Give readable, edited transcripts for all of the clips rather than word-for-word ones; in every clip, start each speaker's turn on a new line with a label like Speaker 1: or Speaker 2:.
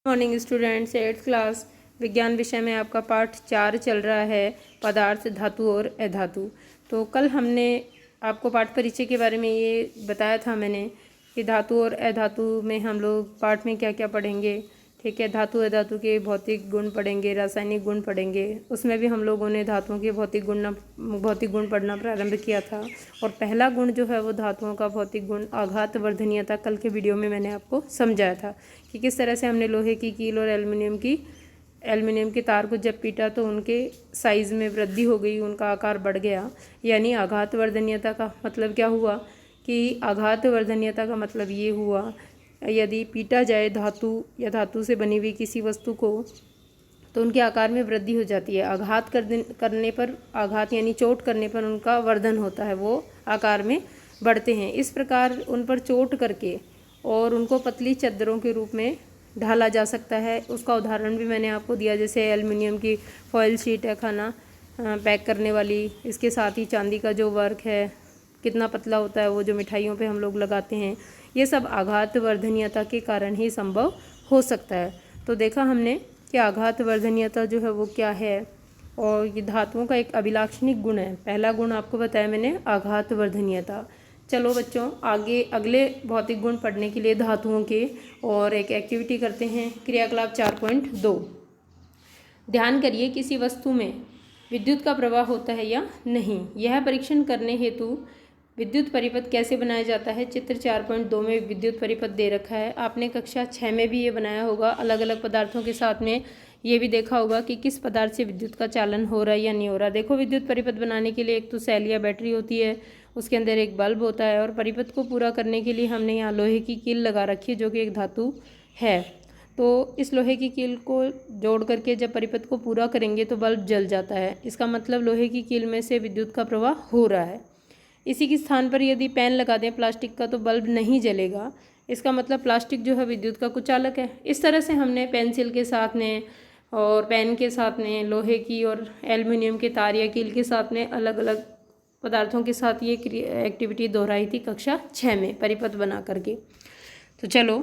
Speaker 1: Morning students, 8th class विज्ञान विषय में आपका पाठ 4 चल रहा है, पदार्थ, धातु और अधातु। तो कल हमने आपको पाठ परिचय के बारे में ये बताया था मैंने कि धातु और अधातु में हम लोग पाठ में क्या क्या पढ़ेंगे। ठीक है, धातु अधातु के भौतिक गुण पढ़ेंगे, रासायनिक गुण पढ़ेंगे। उसमें भी हम लोगों ने धातुओं के भौतिक गुण पढ़ना प्रारंभ किया था। और पहला गुण जो है वो धातुओं का भौतिक गुण आघात वर्धनीयता। कल के वीडियो में मैंने आपको समझाया था कि किस तरह से हमने लोहे की कील और एल्युमिनियम के तार को जब पीटा तो उनके साइज़ में वृद्धि हो गई, उनका आकार बढ़ गया। यानी आघात वर्धनीयता का मतलब क्या हुआ कि आघात वर्धनीयता का मतलब ये हुआ, यदि पीटा जाए धातु या धातु से बनी हुई किसी वस्तु को तो उनके आकार में वृद्धि हो जाती है। आघात करने पर, आघात यानी चोट करने पर उनका वर्धन होता है, वो आकार में बढ़ते हैं। इस प्रकार उन पर चोट करके और उनको पतली चादरों के रूप में ढाला जा सकता है। उसका उदाहरण भी मैंने आपको दिया, जैसे एल्युमिनियम की फॉयल शीट है खाना पैक करने वाली, इसके साथ ही चांदी का जो वर्क है कितना पतला होता है, वो जो मिठाइयों पे हम लोग लगाते हैं। ये सब आघात वर्धनीयता के कारण ही संभव हो सकता है। तो देखा हमने कि आघात वर्धनीयता जो है वो क्या है, और ये धातुओं का एक अभिलाक्षणिक गुण है। पहला गुण आपको बताया मैंने, आघात वर्धनीयता। चलो बच्चों, आगे अगले भौतिक गुण पढ़ने के लिए धातुओं के और एक एक्टिविटी करते हैं। क्रियाकलाप 4.2। ध्यान करिए, किसी वस्तु में विद्युत का प्रवाह होता है या नहीं, यह परीक्षण करने हेतु विद्युत परिपथ कैसे बनाया जाता है। चित्र 4.2 में विद्युत परिपथ दे रखा है। आपने कक्षा 6 में भी ये बनाया होगा, अलग अलग पदार्थों के साथ में ये भी देखा होगा कि किस पदार्थ से विद्युत का चालन हो रहा है या नहीं हो रहा। देखो, विद्युत परिपथ बनाने के लिए एक तो सेल या बैटरी होती है, उसके अंदर एक बल्ब होता है, और परिपथ को पूरा करने के लिए हमने यहाँ लोहे की कील लगा रखी है जो कि एक धातु है। तो इस लोहे की कील को जोड़ करके जब परिपथ को पूरा करेंगे तो बल्ब जल जाता है। इसका मतलब लोहे की कील में से विद्युत का प्रवाह हो रहा है। इसी के स्थान पर यदि पेन लगा दें प्लास्टिक का तो बल्ब नहीं जलेगा। इसका मतलब प्लास्टिक जो है विद्युत का कुचालक है। इस तरह से हमने पेंसिल के साथ में और पेन के साथ में, लोहे की और एल्युमिनियम के तार या कील के साथ में, अलग अलग पदार्थों के साथ ये एक्टिविटी दोहराई थी कक्षा 6 में, परिपथ बना करके। तो चलो,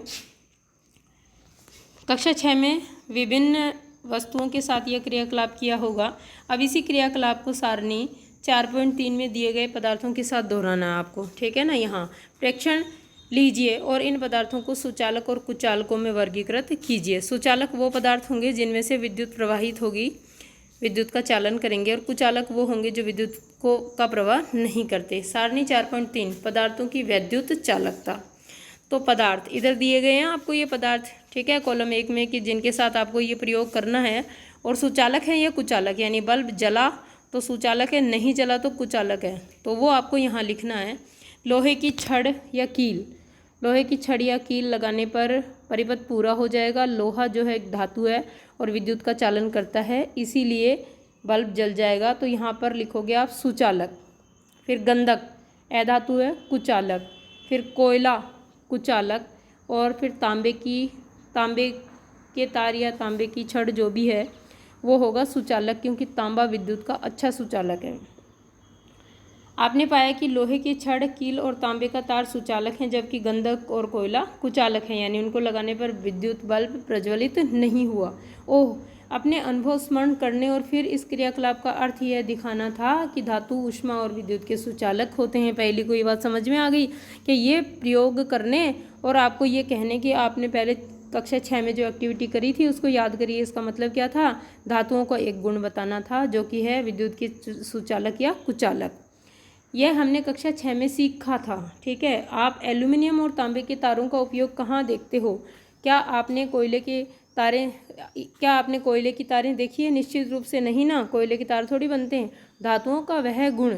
Speaker 1: कक्षा 6 में विभिन्न वस्तुओं के साथ यह क्रियाकलाप किया होगा। अब इसी क्रियाकलाप को सारणी 4.3 में दिए गए पदार्थों के साथ दोहराना है आपको। ठीक है ना। यहाँ प्रेक्षण लीजिए और इन पदार्थों को सुचालक और कुचालकों में वर्गीकृत कीजिए। सुचालक वो पदार्थ होंगे जिनमें से विद्युत प्रवाहित होगी, विद्युत का चालन करेंगे, और कुचालक वो होंगे जो विद्युत का प्रवाह नहीं करते। सारणी 4.3 पदार्थों की वैद्युत चालकता। तो पदार्थ इधर दिए गए हैं आपको, ये पदार्थ, ठीक है, कॉलम 1 में, कि जिनके साथ आपको ये प्रयोग करना है। और सुचालक है या कुचालक, यानी बल्ब जला तो सुचालक है, नहीं जला तो कुचालक है। तो वो आपको यहाँ लिखना है। लोहे की छड़ या कील, लोहे की छड़ या कील लगाने पर परिपथ पूरा हो जाएगा। लोहा जो है एक धातु है और विद्युत का चालन करता है, इसीलिए बल्ब जल जाएगा। तो यहाँ पर लिखोगे आप सुचालक। फिर गंधक अधातु है, कुचालक। फिर कोयला कुचालक। और फिर तांबे के तार या तांबे की छड़ जो भी है वो होगा सुचालक, क्योंकि तांबा विद्युत का अच्छा सुचालक है। आपने पाया कि लोहे की छड़, कील और तांबे का तार सुचालक हैं, जबकि गंधक और कोयला कुचालक हैं, यानी उनको लगाने पर विद्युत बल्ब प्रज्वलित नहीं हुआ। ओह, अपने अनुभव स्मरण करने और फिर इस क्रियाकलाप का अर्थ यह दिखाना था कि धातु, ऊष्मा और विद्युत के सुचालक होते हैं। पहली को ये बात समझ में आ गई कि ये प्रयोग करने और आपको ये कहने कि आपने पहले कक्षा 6 में जो एक्टिविटी करी थी उसको याद करिए। इसका मतलब क्या था, धातुओं का एक गुण बताना था जो कि है विद्युत के सुचालक या कुचालक। यह हमने कक्षा 6 में सीखा था। ठीक है। आप एल्युमिनियम और तांबे के तारों का उपयोग कहाँ देखते हो? क्या आपने कोयले की तारें देखी है? निश्चित रूप से नहीं ना, कोयले के तार थोड़ी बनते हैं। धातुओं का वह गुण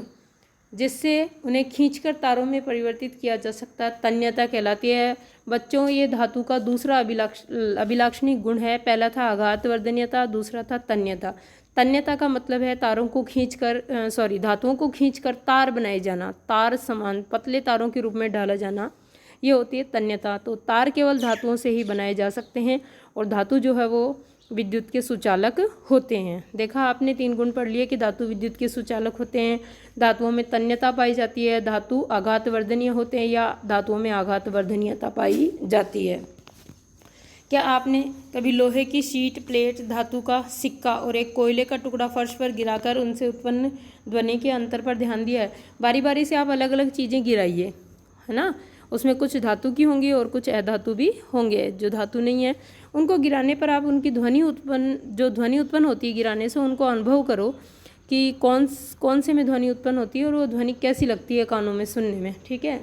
Speaker 1: जिससे उन्हें खींचकर तारों में परिवर्तित किया जा सकता है तन्यता कहलाती है। बच्चों, ये धातु का दूसरा अभिलाक्षणिक गुण है। पहला था आघात वर्धनीयता, दूसरा था तन्यता। तन्यता का मतलब है धातुओं को खींचकर तार बनाए जाना, तार समान पतले तारों के रूप में डाला जाना, ये होती है तन्यता। तो तार केवल धातुओं से ही बनाए जा सकते हैं, और धातु जो है वो विद्युत के सुचालक होते हैं। देखा आपने, 3 गुण पढ़ लिए कि धातु विद्युत के सुचालक होते हैं, धातुओं में तन्यता पाई जाती है, धातु आघात वर्धनीय होते हैं या धातुओं में आघात वर्धनीयता पाई जाती है। क्या आपने कभी लोहे की शीट, प्लेट, धातु का सिक्का और एक कोयले का टुकड़ा फर्श पर गिराकर उनसे उत्पन्न ध्वनि के अंतर पर ध्यान दिया है? बारी बारी से आप अलग अलग चीज़ें गिराइए, है ना। उसमें कुछ धातु की होंगी और कुछ अधातु भी होंगे। जो धातु नहीं है उनको गिराने पर आप उनकी ध्वनि उत्पन्न होती है गिराने से, उनको अनुभव करो कि कौन से में ध्वनि उत्पन्न होती है और वो ध्वनि कैसी लगती है कानों में सुनने में, ठीक है।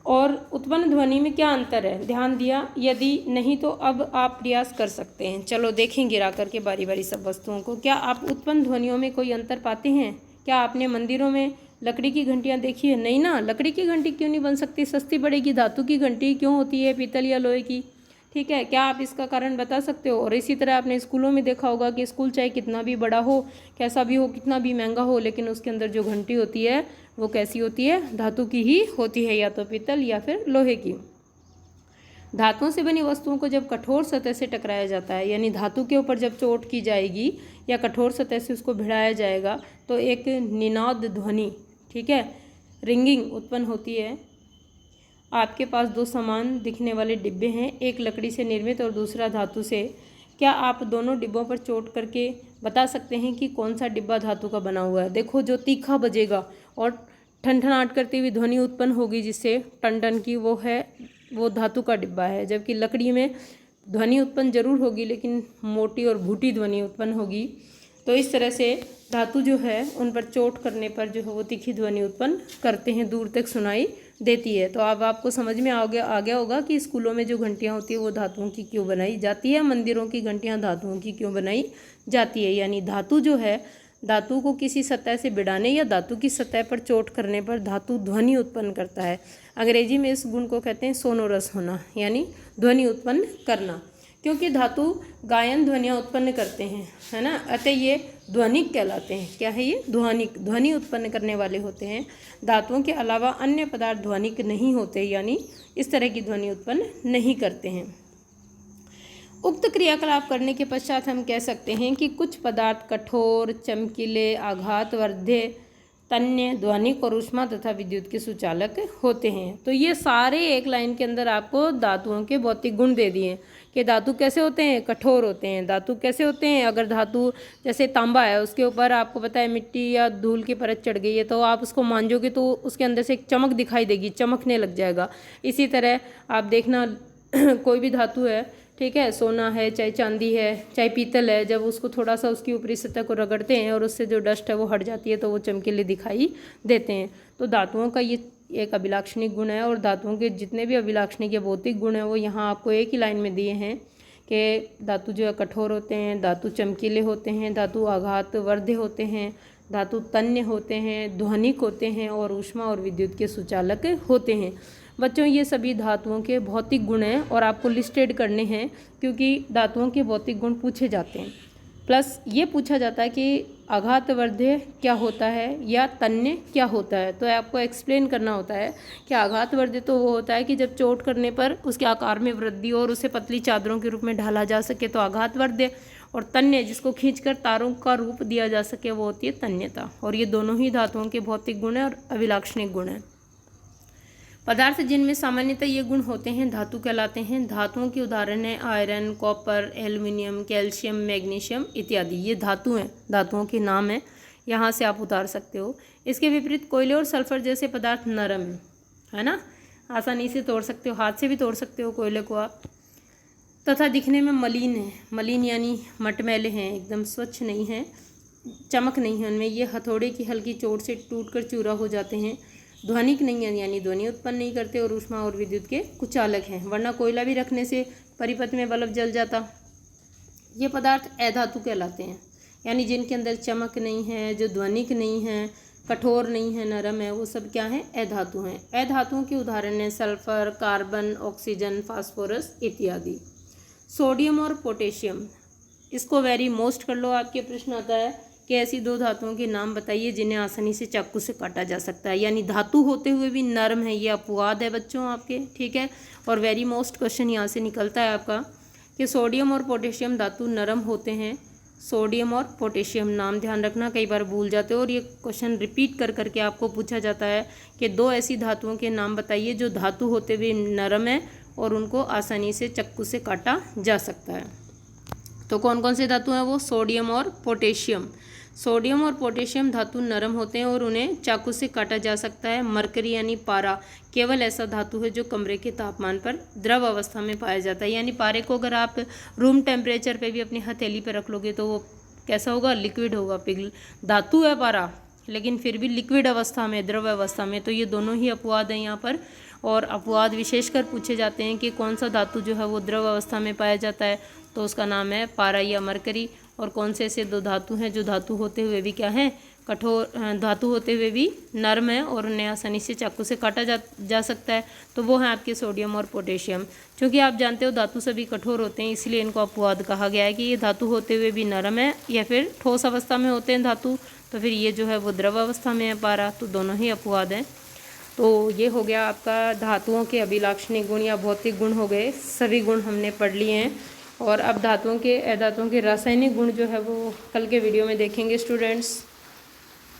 Speaker 1: और उत्पन्न ध्वनि में क्या अंतर है, ध्यान दिया? यदि नहीं तो अब आप प्रयास कर सकते हैं। चलो देखें गिरा करके बारी बारी सब वस्तुओं को। क्या आप उत्पन्न ध्वनियों में कोई अंतर पाते हैं? क्या आपने मंदिरों में लकड़ी की घंटियाँ देखी है? नहीं ना, लकड़ी की घंटी क्यों नहीं बन सकती, सस्ती पड़ेगी। धातु की घंटी क्यों होती है, पीतल या लोहे की, ठीक है। क्या आप इसका कारण बता सकते हो? और इसी तरह आपने स्कूलों में देखा होगा कि स्कूल चाहे कितना भी बड़ा हो, कैसा भी हो, कितना भी महंगा हो, लेकिन उसके अंदर जो घंटी होती है वो कैसी होती है? धातु की ही होती है, या तो पीतल या फिर लोहे की। धातुओं से बनी वस्तुओं को जब कठोर सतह से टकराया जाता है, यानी धातु के ऊपर जब चोट की जाएगी या कठोर सतह से उसको भिड़ाया जाएगा तो एक निनाद ध्वनि, ठीक है, रिंगिंग उत्पन्न होती है। आपके पास दो समान दिखने वाले डिब्बे हैं, एक लकड़ी से निर्मित और दूसरा धातु से। क्या आप दोनों डिब्बों पर चोट करके बता सकते हैं कि कौन सा डिब्बा धातु का बना हुआ है? देखो, जो तीखा बजेगा और ठनठनाहट करती हुई ध्वनि उत्पन्न होगी जिससे टन टन की, वो धातु का डिब्बा है। जबकि लकड़ी में ध्वनि उत्पन्न जरूर होगी लेकिन मोटी और भूटी ध्वनि उत्पन्न होगी। तो इस तरह से धातु जो है उन पर चोट करने पर जो है वो तीखी ध्वनि उत्पन्न करते हैं, दूर तक सुनाई देती है। तो अब आपको समझ में आ गया होगा कि स्कूलों में जो घंटियाँ होती है वो धातुओं की क्यों बनाई जाती है, मंदिरों की घंटियाँ धातुओं की क्यों बनाई जाती है। यानी धातु जो है, धातु को किसी सतह से भिड़ाने या धातु की सतह पर चोट करने पर धातु ध्वनि उत्पन्न करता है। अंग्रेजी में इस गुण को कहते हैं सोनोरस होना, यानी ध्वनि उत्पन्न करना। क्योंकि धातु गायन ध्वनियाँ उत्पन्न करते हैं, है ना, अतः ये ध्वनिक कहलाते हैं। क्या है ये? ध्वनिक, ध्वनि उत्पन्न करने वाले होते हैं। धातुओं के अलावा अन्य पदार्थ ध्वनिक नहीं होते, यानी इस तरह की ध्वनि उत्पन्न नहीं करते हैं। उक्त क्रियाकलाप करने के पश्चात हम कह सकते हैं कि कुछ पदार्थ कठोर, चमकीले, आघातवर्धक, तन्य, ध्वनिक और ऊष्मा तथा विद्युत के सुचालक होते हैं। तो ये सारे एक लाइन के अंदर आपको धातुओं के भौतिक गुण दे दिए कि धातु कैसे होते हैं, कठोर होते हैं। धातु कैसे होते हैं, अगर धातु जैसे तांबा है उसके ऊपर आपको पता है मिट्टी या धूल की परत चढ़ गई है तो आप उसको मांजोगे तो उसके अंदर से एक चमक दिखाई देगी, चमकने लग जाएगा। इसी तरह आप देखना कोई भी धातु है, ठीक है, सोना है, चाहे चांदी है, चाहे पीतल है, जब उसको थोड़ा सा उसकी ऊपरी सतह को रगड़ते हैं और उससे जो डस्ट है वो हट जाती है तो वो चमकीले दिखाई देते हैं। तो धातुओं का ये एक अभिलाक्षणिक गुण है और धातुओं के जितने भी अभिलाक्षणिक या भौतिक गुण हैं वो यहाँ आपको एक ही लाइन में दिए हैं कि धातु जो है कठोर होते हैं, धातु चमकीले होते हैं, धातु आघातवर्धक होते हैं, धातु तन्य होते हैं, ध्वनिक होते हैं और ऊष्मा और विद्युत के सुचालक होते हैं। बच्चों, ये सभी धातुओं के भौतिक गुण हैं और आपको लिस्टेड करने हैं क्योंकि धातुओं के भौतिक गुण पूछे जाते हैं। प्लस ये पूछा जाता है कि आघातवर्धक क्या होता है या तन्य क्या होता है। तो आपको एक्सप्लेन करना होता है कि आघातवर्धक तो वो होता है कि जब चोट करने पर उसके आकार में वृद्धि और उसे पतली चादरों के रूप में ढाला जा सके तो आघातवर्धक, और तन्य जिसको खींचकर तारों का रूप दिया जा सके वो होती है तन्यता। और ये दोनों ही धातुओं के भौतिक गुण हैं और अभिलाक्षणिक गुण हैं। पदार्थ जिनमें सामान्यतः ये गुण होते हैं धातु कहलाते हैं। धातुओं के उदाहरण हैं iron, copper, aluminium, calcium, magnesium इत्यादि। ये धातु हैं, धातुओं के नाम हैं, यहाँ से आप उतार सकते हो। इसके विपरीत कोयले और सल्फर जैसे पदार्थ नरम है ना, आसानी से तोड़ सकते हो, हाथ से भी तोड़ सकते हो कोयले को आप, तथा दिखने में मलिन है। मलिन यानी मटमैले हैं, एकदम स्वच्छ नहीं है, चमक नहीं है उनमें। ये हथौड़े की हल्की चोट से टूटकर चूरा हो जाते हैं। ध्वनिक नहीं है, यानी ध्वनि उत्पन्न नहीं करते और ऊष्मा और विद्युत के कुचालक हैं, वरना कोयला भी रखने से परिपथ में बल्ब जल जाता। ये पदार्थ अधातु कहलाते हैं, यानी जिनके अंदर चमक नहीं है, जो ध्वनिक नहीं है, कठोर नहीं है, नरम है, वो सब क्या है? अधातु हैं। अधातुओं के उदाहरण हैं सल्फर, कार्बन, ऑक्सीजन, फास्फोरस इत्यादि। सोडियम और पोटेशियम, इसको वेरी मोस्ट कर लो, आपके प्रश्न आता है कि ऐसी दो धातुओं के नाम बताइए जिन्हें आसानी से चाकू से काटा जा सकता है। यानी धातु होते हुए भी नरम है, ये अपवाद है बच्चों आपके, ठीक है। और वेरी मोस्ट क्वेश्चन यहाँ से निकलता है आपका कि सोडियम और पोटेशियम धातु नरम होते हैं। सोडियम और पोटेशियम, नाम ध्यान रखना, कई बार भूल जाते हो और ये क्वेश्चन रिपीट कर करके आपको पूछा जाता है कि दो ऐसी धातुओं के नाम बताइए जो धातु होते हुए नरम है और उनको आसानी से चाकू से काटा जा सकता है। तो कौन कौन से धातु हैं वो? सोडियम और पोटेशियम। सोडियम और पोटेशियम धातु नरम होते हैं और उन्हें चाकू से काटा जा सकता है। मरकरी यानी पारा केवल ऐसा धातु है जो कमरे के तापमान पर द्रव अवस्था में पाया जाता है। यानी पारे को अगर आप रूम टेम्परेचर पे भी अपनी हथेली पे रख लोगे तो वो कैसा होगा? लिक्विड होगा, पिघल। धातु है पारा लेकिन फिर भी लिक्विड अवस्था में, द्रव अवस्था में। तो ये दोनों ही अपवाद हैं यहाँ पर। और अपवाद विशेषकर पूछे जाते हैं कि कौन सा धातु जो है वो द्रव अवस्था में पाया जाता है, तो उसका नाम है पारा या मरकरी। और कौन से ऐसे दो धातु हैं जो धातु होते हुए भी क्या है? कठोर, धातु होते हुए भी नरम है और उन्हें आसानी से चाकू से काटा जा सकता है, तो वो हैं आपके सोडियम और पोटेशियम। क्योंकि आप जानते हो धातु सभी कठोर होते हैं, इसलिए इनको अपवाद कहा गया है कि ये धातु होते हुए भी नरम है या फिर ठोस अवस्था में होते हैं धातु, तो फिर ये जो है वो द्रव अवस्था में है पारा, तो दोनों ही अपवाद हैं। तो ये हो गया आपका धातुओं के अभिलाक्षणिक गुण या भौतिक गुण हो गए, सभी गुण हमने पढ़ लिए हैं। और अब धातुओं के अधातुओं के रासायनिक गुण जो है वो कल के वीडियो में देखेंगे स्टूडेंट्स।